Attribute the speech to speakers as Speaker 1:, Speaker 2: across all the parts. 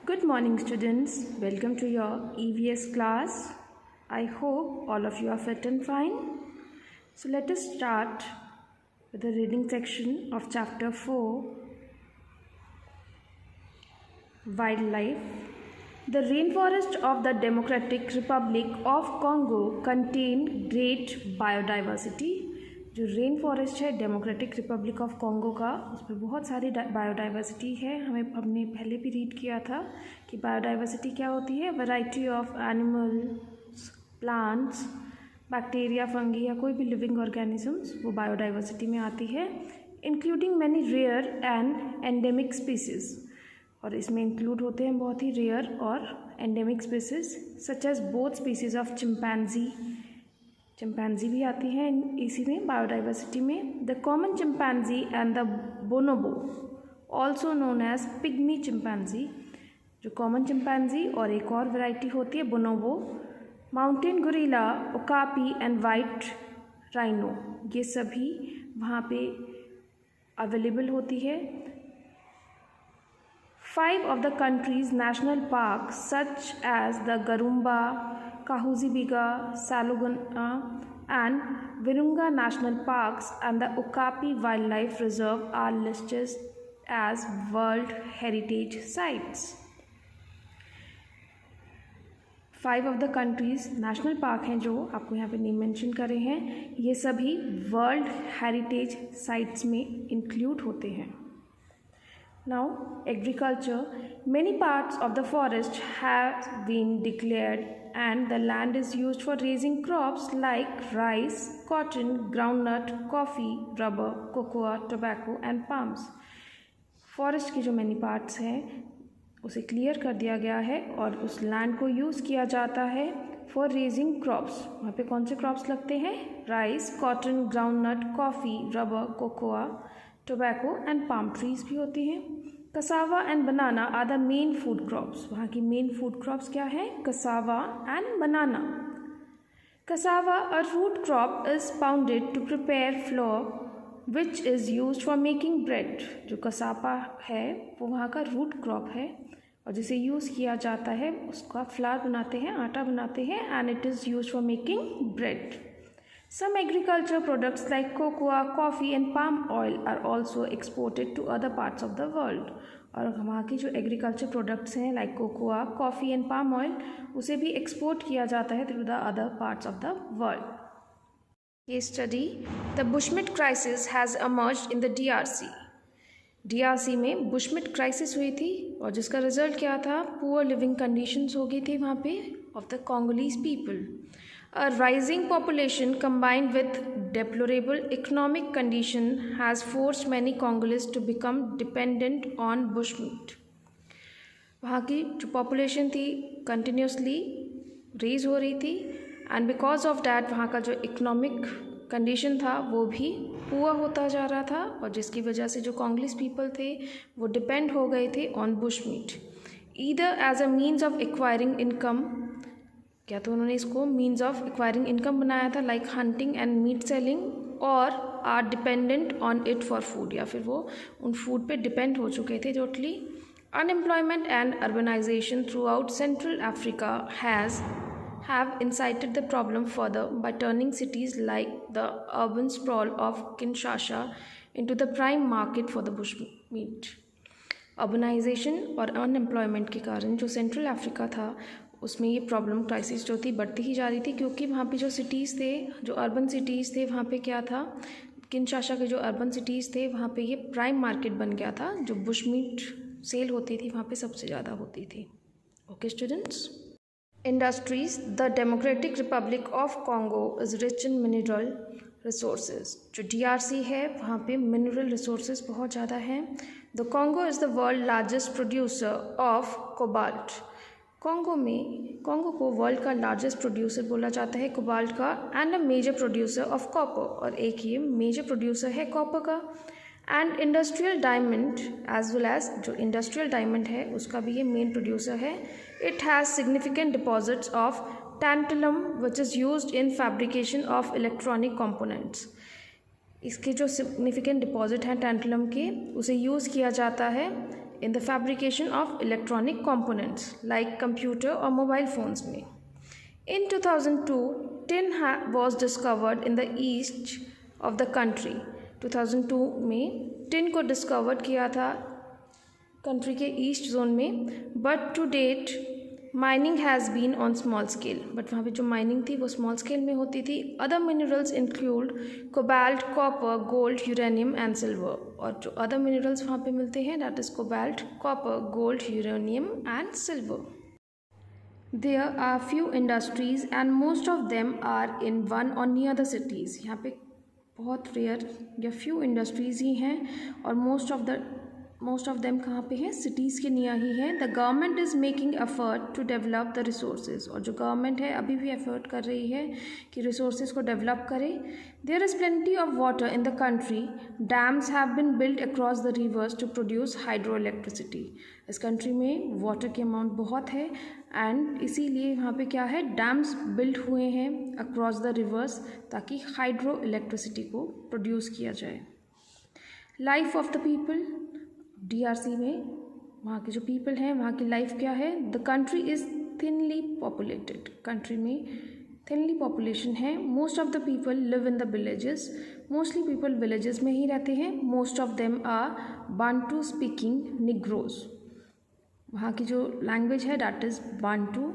Speaker 1: Good morning, students. Welcome to your EVS class. I hope all of you are fit and fine. So let us start with the reading section of chapter 4, Wildlife. The rainforest of the Democratic Republic of Congo contain great biodiversity. जो rain forest है democratic Republic of Congo का, उस पर बहुत सारी biodiversity है। हमने पहले भी रीड किया था कि बायोडाइवर्सिटी क्या होती है। Variety of animals, plants, bacteria, fungi या कोई भी लिविंग ऑर्गेनिजम्स वो बायोडाइवर्सिटी में आती है, including many rare and endemic species. और इसमें इंक्लूड होते हैं बहुत ही रेयर और endemic species such as both species of chimpanzee भी आती है इसी में बायोडाइवर्सिटी में। The common chimpanzee and the bonobo also known as pygmy chimpanzee, जो कॉमन चिंपैंजी और एक और वैरायटी होती है bonobo, mountain gorilla, okapi and white rhino, ये सभी वहाँ पे अवेलेबल होती है। 5 of the country's national parks such as the Garumba, Kahuzi-Biga, Salogana and Virunga National Parks and the Okapi Wildlife Reserve are listed as World Heritage Sites. 5 of the country's national park हैं जो आपको यहाँ पे name mention करे हैं, ये सभी world heritage sites में इंक्लूड होते हैं। Now, agriculture. Many parts of the forest have been declared and the land is used for raising crops like rice, cotton, groundnut, coffee, rubber, cocoa, tobacco and palms. Forest की जो many parts हैं उसे clear कर दिया गया है और उस लैंड को यूज़ किया जाता है फॉर रेजिंग क्रॉप्स। वहाँ पे कौन से क्रॉप्स लगते हैं? Rice, cotton, groundnut, coffee, rubber, cocoa, tobacco and palm trees भी होती हैं। Cassava and banana are the main food crops. वहाँ की मेन फूड क्रॉप्स क्या है? Cassava and banana. Cassava a root crop is pounded to prepare flour which is use for making bread. जो cassava है वो वहाँ का रूट क्रॉप है और जिसे यूज़ किया जाता है उसका फ्लावर बनाते हैं, आटा बनाते हैं, and it is use for making bread. Some agriculture products like cocoa, coffee and palm oil are also exported to other parts of the world. और वहाँ की जो एग्रीकल्चर प्रोडक्ट्स हैं like cocoa, coffee and palm oil, उसे भी export किया जाता है through the other parts of the world. Case study, the bushmeat crisis has emerged in the DRC. DRC में बुशमिट क्राइसिस हुई थी और जिसका रिजल्ट क्या था? पुअर लिविंग कंडीशंस हो गई थी वहाँ पे of the Congolese people. A rising population combined with deplorable economic condition has forced many Congolese to become dependent on bushmeat. वहाँ की जो population थी continuously raise हो रही थी and because of that वहाँ का जो economic condition था वो भी poor होता जा रहा था और जिसकी वजह से जो Congolese people थे वो depend हो गए थे on bushmeat either as a means of acquiring income, क्या तो उन्होंने इसको मीन्स ऑफ एक्वायरिंग इनकम बनाया था like hunting and meat selling, और are dependent on it for food, या फिर वो उन फूड पे डिपेंड हो चुके थे totally. Unemployment and urbanization throughout central Africa have incited the problem further by turning cities like the urban sprawl of Kinshasa into the prime market for the bushmeat. Urbanization और unemployment के कारण जो central Africa था उसमें ये problem crisis जो थी बढ़ती ही जा रही थी, क्योंकि वहाँ पे जो सिटीज़ थे, जो अर्बन सिटीज़ थे, वहाँ पे क्या था, किनशासा के जो अर्बन सिटीज़ थे वहाँ पे ये प्राइम मार्केट बन गया था। जो बुशमीट सेल होती थी वहाँ पे सबसे ज़्यादा होती थी। Okay students, industries. The democratic Republic of Congo is rich in mineral resources. जो DRC है वहाँ पे मिनरल रिसोर्सेज बहुत ज़्यादा हैं। The Congo is the world largest producer of cobalt. Congo को वर्ल्ड का लार्जेस्ट प्रोड्यूसर बोला जाता है कोबाल्ट का, and a major producer of copper, और एक ये मेजर प्रोड्यूसर है कॉपर का। And industrial diamond as well as जो इंडस्ट्रियल डायमंड है उसका भी ये मेन प्रोड्यूसर है। It has significant deposits of tantalum which is used in fabrication of electronic components. इसके जो सिग्निफिकेंट डिपॉजिट हैं टैंटलम के, उसे यूज़ किया जाता है in the fabrication of electronic components like computer और मोबाइल फ़ोन्स में। In 2002, tin was discovered in the east of the country. 2002 में tin को डिस्कवर किया था कंट्री के ईस्ट जोन में, but to date mining has been on small scale, but वहाँ पे जो माइनिंग थी वो स्मॉल स्केल में होती थी। Other minerals include cobalt, copper, gold, uranium and silver, और जो अदर मिनरल्स वहाँ पे मिलते हैं that is cobalt, copper, gold, uranium and silver. There are few industries and most of them are in one or near the cities. यहाँ पे बहुत rare या few industries ही हैं और most of them कहाँ पे हैं, cities के नियर ही हैं। The government is making effort to develop the resources, और जो government है अभी भी effort कर रही है कि resources को develop करे। There is plenty of water in the country. Dams have been built across the rivers to produce hydroelectricity. इस कंट्री में वाटर की अमाउंट बहुत है एंड इसीलिए वहाँ पे क्या है, डैम्स बिल्ड हुए हैं अक्रॉस द रिवर्स ताकि हाइड्रो इलेक्ट्रिसिटी को प्रोड्यूस किया जाए। Life of the people, DRC में वहाँ के जो पीपल हैं वहाँ की लाइफ क्या है। The country is thinly populated, country में थिनली पॉपुलेशन है। Most of the people live in the villages, mostly people villages में ही रहते हैं। Most of them are Bantu speaking Negroes, वहाँ की जो लैंग्वेज है that is Bantu.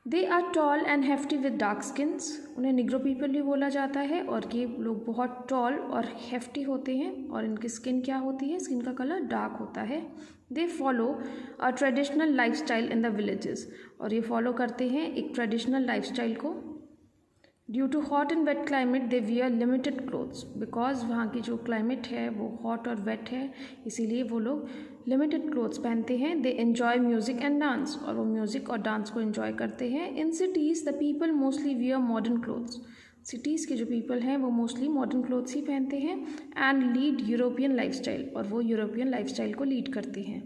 Speaker 1: They are tall and hefty with dark skins, उन्हें निग्रो पीपल भी बोला जाता है और ये लोग बहुत टॉल और हेफ्टी होते हैं और इनकी स्किन क्या होती है, स्किन का कलर डार्क होता है। They follow a traditional life style in the villages, और ये फॉलो करते हैं एक ट्रेडिशनल लाइफ स्टाइल को। Due to hot and wet climate they wear limited clothes, because वहाँ की जो क्लाइमेट है वो हॉट और वेट है इसीलिए वो लोग लिमिटेड क्लोथ्स पहनते हैं। They enjoy music and dance, और वो म्यूज़िक और डांस को एन्जॉय करते हैं। In cities the people mostly wear modern clothes, cities के जो पीपल हैं वो मोस्टली मॉडर्न क्लोथ्स ही पहनते हैं। And lead European life style, और वो यूरोपियन लाइफ स्टाइल को लीड करते हैं।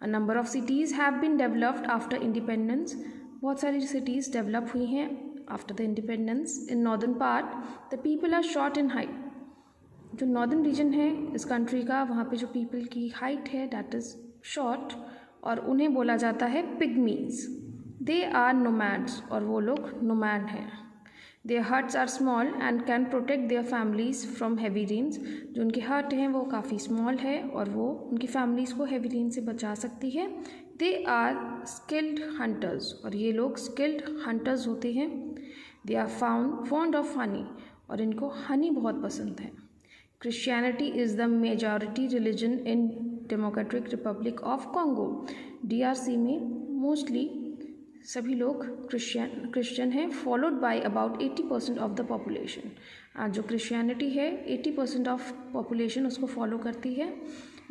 Speaker 1: A number of cities have been developed after independence, बहुत सारी सिटीज़ डेवलप हुई हैं after the independence. In northern part the people are short in height, जो नॉर्दर्न रीजन है इस कंट्री का वहाँ पे जो पीपल की हाइट है दैट इज़ शॉर्ट, और उन्हें बोला जाता है पिग्मीज। दे आर नोमैड्स, और वो लोग नोमैड हैं। Their huts are small and can protect their families from heavy rains, जो उनके हट हैं वो काफ़ी स्मॉल है और वो उनकी फैमिलीज़ को हैवी रेन से बचा सकती है। दे आर स्किल्ड हंटर्स, और ये लोग स्किल्ड हंटर्स होते हैं। They are fond of honey, और इनको हनी बहुत पसंद है। Christianity is the majority religion in Democratic Republic of Congo, DRC में मोस्टली सभी लोग क्रिश्चियन हैं, followed by about 80% of the population. जो क्रिश्चियनिटी है 80% ऑफ पॉपुलेशन उसको फॉलो करती है।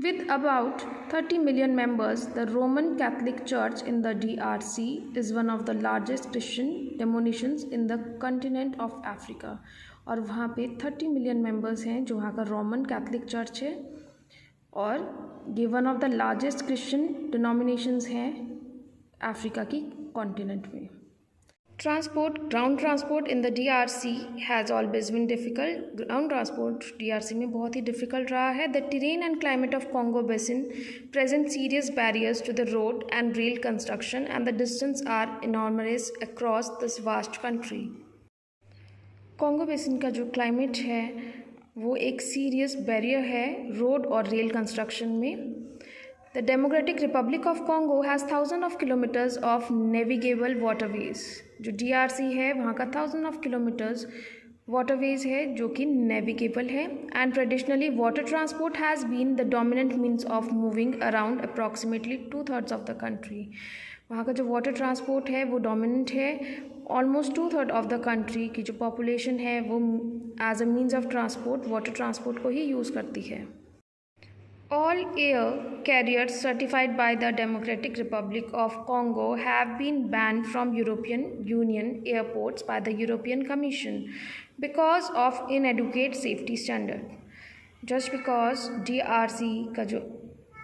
Speaker 1: With about 30 million members the Roman Catholic church in the DRC is one of the largest Christian denominations in the continent of Africa, और वहाँ पे 30 million members हैं जो वहाँ का रोमन कैथलिक चर्च है, और ये one of the largest Christian denominations हैं अफ्रीका की कॉन्टिनेंट में। Transport, ground transport in the DRC has always been difficult, ground transport DRC में बहुत ही डिफ़िकल्ट रहा है। The terrain and climate of Congo basin present serious barriers to the road and rail construction and the distance are enormous across this vast country. Congo basin का जो climate है वो एक सीरियस बैरियर है road और rail construction में। The democratic Republic of Congo has 1000 of kilometres of navigable waterways, जो DRC है वहाँ का 1000 ऑफ किलोमीटर्स वाटरवेज है जो कि नेविगेबल है। And traditionally water transport has been the dominant means of moving around approximately 2/3 of the country. वहाँ का जो वाटर ट्रांसपोर्ट है वो डोमिनेंट है। ऑलमोस्ट 2/3 ऑफ द कंट्री की जो पॉपुलेशन है वो as a means of transport water transport को ही यूज़ करती है। All air carriers certified by the Democratic Republic of Congo have been banned from European Union airports by the European Commission because of inadequate safety standard. Just because DRC का जो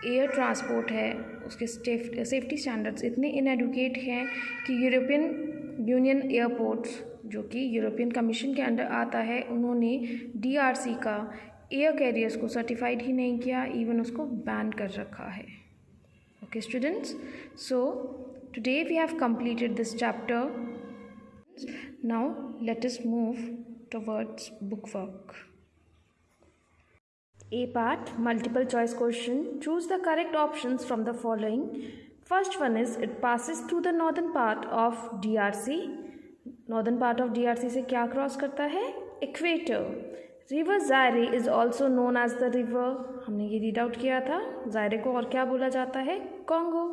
Speaker 1: air transport है उसके safety standards इतने inadequate हैं कि European union airports जो कि European commission के अंडर आता है उन्होंने DRC का एयर कैरियर्स को सर्टिफाइड ही नहीं किया, इवन उसको बैन कर रखा है। Okay students, so today we have completed this chapter. Now let us move towards book work. A part, multiple choice question. Choose the correct options from the following. First one is it passes through the northern part of DRC. Northern part of DRC से क्या cross करता है? Equator. River Zaire is also known as the river. हमने ये read out किया था. जायरे को और क्या बोला जाता है? Congo.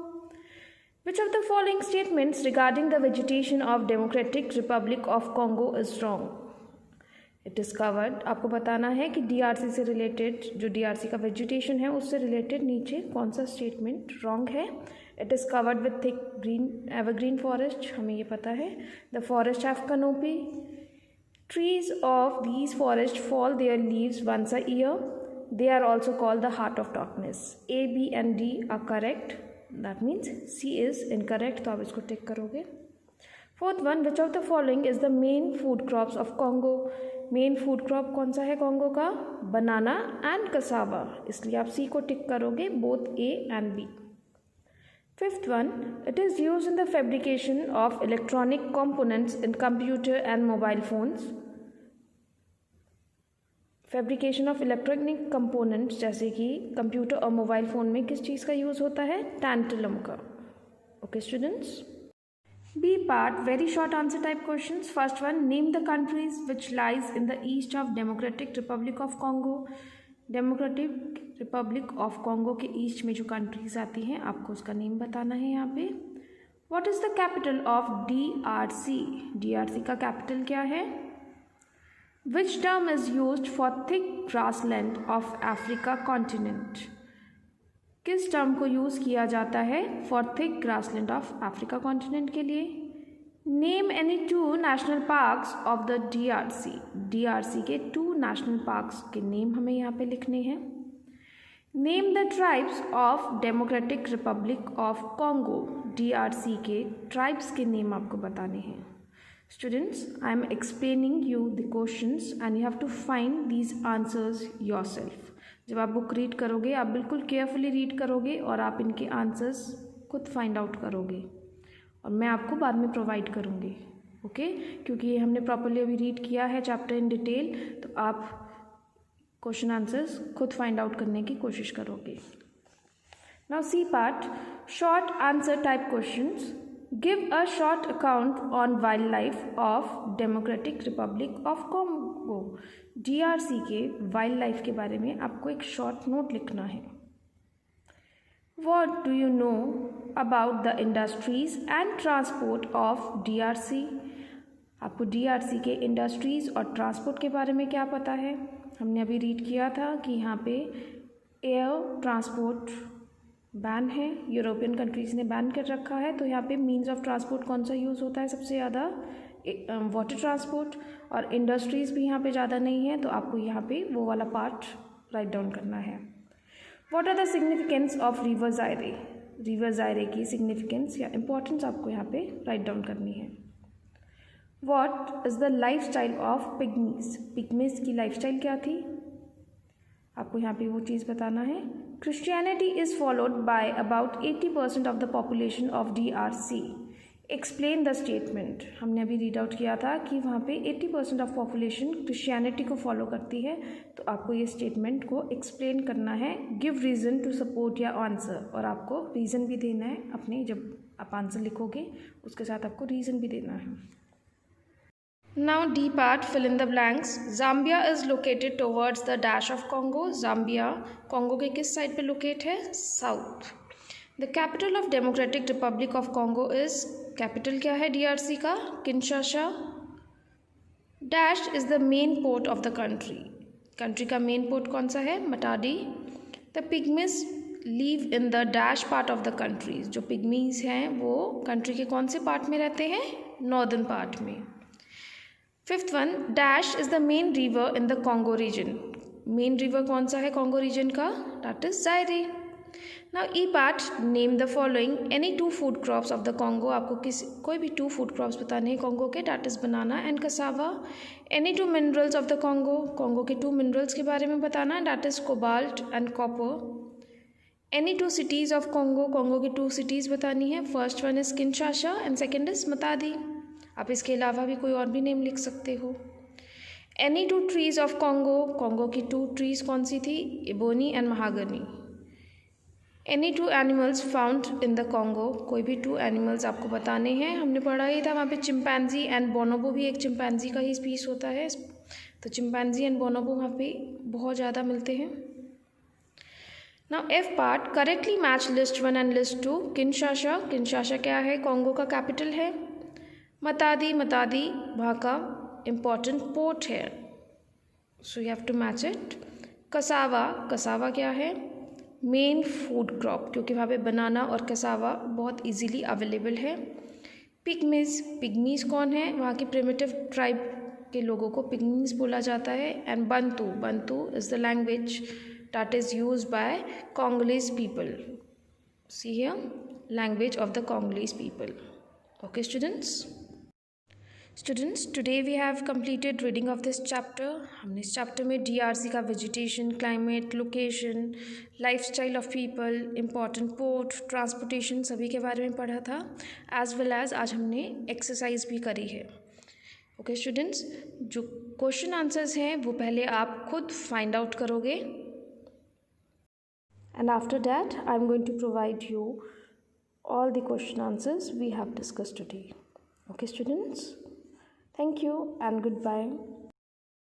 Speaker 1: Which of the following statements regarding the vegetation of Democratic Republic of Congo is wrong? It is covered. आपको बताना है कि DRC से रिलेटेड, जो DRC का वेजिटेशन है उससे रिलेटेड नीचे कौन सा स्टेटमेंट रॉन्ग है. It is covered with thick green evergreen forest, हमें ये पता है. The forest have canopy. Trees of these forest fall their leaves once a year. They are also called the heart of darkness. A, B and D are correct. That means C is incorrect, तो आप इसको टिक करोगे. Fourth one, which of the following is the main food crops of Congo. Main food crop कौन सा है Congo का? बनाना and cassava, इसलिए आप C को टिक करोगे, both A and B. Fifth one, it is use in the fabrication of electronic components in computer and mobile phones. Fabrication of electronic components जैसे कि कंप्यूटर और मोबाइल फ़ोन में किस चीज़ का यूज़ होता है? टैंटलम का. Okay students. B part, very short answer type questions. First one, name the countries which lies in the east of Democratic Republic of Congo. Democratic Republic of Congo के east में जो countries आती हैं आपको उसका name बताना है यहाँ पे. What is the capital of DRC. DRC का कैपिटल क्या है? Which term is used for thick grassland of Africa continent? किस टर्म को यूज़ किया जाता है for thick grassland of Africa continent के लिए? Name any two national parks of the DRC. DRC के 2 national parks के नेम हमें यहाँ पे लिखने हैं. Name the tribes of Democratic Republic of Congo. DRC के tribes के नेम आपको बताने हैं. Students, I am explaining you the questions and you have to find these answers yourself. जब आप बुक रीड करोगे आप बिल्कुल केयरफुली रीड करोगे और आप इनके आंसर्स खुद फाइंड आउट करोगे और मैं आपको बाद में प्रोवाइड करूँगी. ओके, क्योंकि ये हमने प्रॉपरली अभी रीड किया है चैप्टर इन डिटेल, तो आप क्वेश्चन आंसर्स खुद फाइंड आउट करने की कोशिश करोगे. Now C part, short answer type questions. Give a short account on wildlife of Democratic Republic of Congo. DRC के वाइल्ड लाइफ के बारे में आपको एक शॉर्ट नोट लिखना है. What do you know about the industries and transport of DRC? आपको DRC के इंडस्ट्रीज़ और ट्रांसपोर्ट के बारे में क्या पता है? हमने अभी रीड किया था कि यहाँ पे एयर ट्रांसपोर्ट बैन है, यूरोपियन कंट्रीज़ ने बैन कर रखा है. तो यहाँ पे मीन्स ऑफ ट्रांसपोर्ट कौन सा यूज़ होता है सबसे ज़्यादा? Water transport. और इंडस्ट्रीज़ भी यहाँ पे ज़्यादा नहीं है, तो आपको यहाँ पे वो वाला पार्ट राइट डाउन करना है. What are the significance of river Zaire. River Zaire की सिग्निफिकेंस या इम्पोर्टेंस आपको यहाँ पे राइट डाउन करनी है. What is the life style of pygmies. Pygmies की लाइफ स्टाइल क्या थी आपको यहाँ पे वो चीज़ बताना है. Christianity is followed by about 80% of the population of DRC. Explain the statement. हमने अभी रीड आउट किया था कि वहाँ पे 80% ऑफ पॉपुलेशन क्रिश्चियनिटी को फॉलो करती है, तो आपको ये स्टेटमेंट को एक्सप्लेन करना है. गिव रीज़न टू सपोर्ट या आंसर, और आपको रीज़न भी देना है अपने, जब आप आंसर लिखोगे उसके साथ आपको रीज़न भी देना है. Now D part, fill in the blanks. Zambia is located towards the dash of Congo. Zambia Congo के किस साइड पे लोकेट है? South. The capital of Democratic Republic of Congo is, capital क्या है DRC का? Kinshasa. Dash is the main port of the country. Country का main port कौन सा है? मटाडी. The pygmies live in the dash part of the country. जो पिग्मीज हैं वो कंट्री के कौन से पार्ट में रहते हैं? नॉर्दर्न पार्ट में. Fifth one, dash is the main river in the Congo region. Main river कौन सा है कॉन्गो रीजन का? That is Zaire. Now E part, name the following any 2 food crops of the Congo. आपको कोई भी 2 food crops बताने हैं Congo के, that is banana and cassava. Any 2 minerals of the Congo, Congo के 2 minerals के बारे में बताना, that is cobalt and copper. Any 2 cities of Congo, Congo की 2 सिटीज़ बतानी है, first one is Kinshasa and second is Matadi. आप इसके अलावा भी कोई और भी नेम लिख सकते हो। Any 2 trees of Congo, Congo की 2 ट्रीज़ कौन सी थी, ebony and mahogany. Any 2 animals found in the Congo, कोई भी 2 एनिमल्स आपको बताने हैं, हमने पढ़ा ही था वहाँ पे चिंपैंजी एंड बोनोबो भी एक चिंपैंजी का ही स्पीस होता है, तो चिंपैंजी एंड बोनोबो वहाँ पे बहुत ज़्यादा मिलते हैं। Now F part, correctly match list 1 and list 2। Kinshasa, Kinshasa क्या है, कॉन्गो का कैपिटल है। मतादी, मतादी वहाँ का इम्पॉर्टेंट पोर्ट है, so you have to match it. Cassava, cassava क्या है, मेन फूड क्रॉप, क्योंकि वहाँ पे बनाना और कसावा बहुत इजीली अवेलेबल है। पिग्मीज, पिग्मीज कौन है, वहाँ के प्रिमिटिव ट्राइब के लोगों को पिग्मीज बोला जाता है। And Bantu, Bantu is the language that is used by Congolese people. See here, language of the Congolese people. Okay students, today we have completed reading of this chapter. हमने इस chapter में DRC का vegetation, climate, location, lifestyle of people, important port, transportation सभी के बारे में पढ़ा था, एज वेल एज आज हमने एक्सरसाइज भी करी है। ओके स्टूडेंट्स, जो क्वेश्चन आंसर्स हैं वो पहले आप खुद फाइंड आउट करोगे, and after that I am going to provide you all the question answers we have discussed today. Okay students, thank you and goodbye.